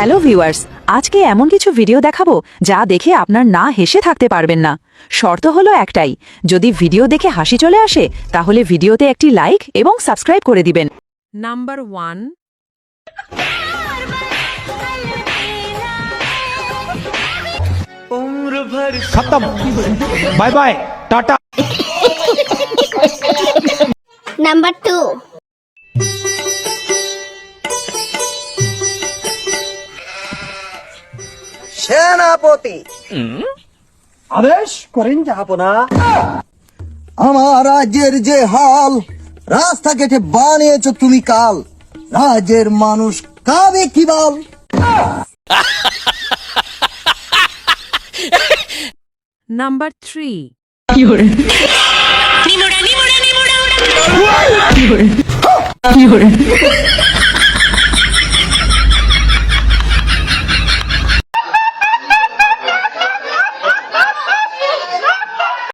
Hello viewers, আজকে এমন কিছু ভিডিও দেখাবো যা দেখে আপনার না হেসে থাকতে পারবেন না। শর্ত হলো একটাই, যদি ভিডিও দেখে হাসি চলে আসে তাহলে ভিডিওতে একটি লাইক এবং সাবস্ক্রাইব করে দিবেন। নাম্বার 1, खत्म बाय बाय टाटा। নাম্বার 2, সেনাপতি आदेश करें जापना। আমার রাজ্যের যে হাল, রাস্তা কেটে বানিয়েছো তুমি কাল, রাজ্যের মানুষ কাবে কি বল। নাম্বার 3, কি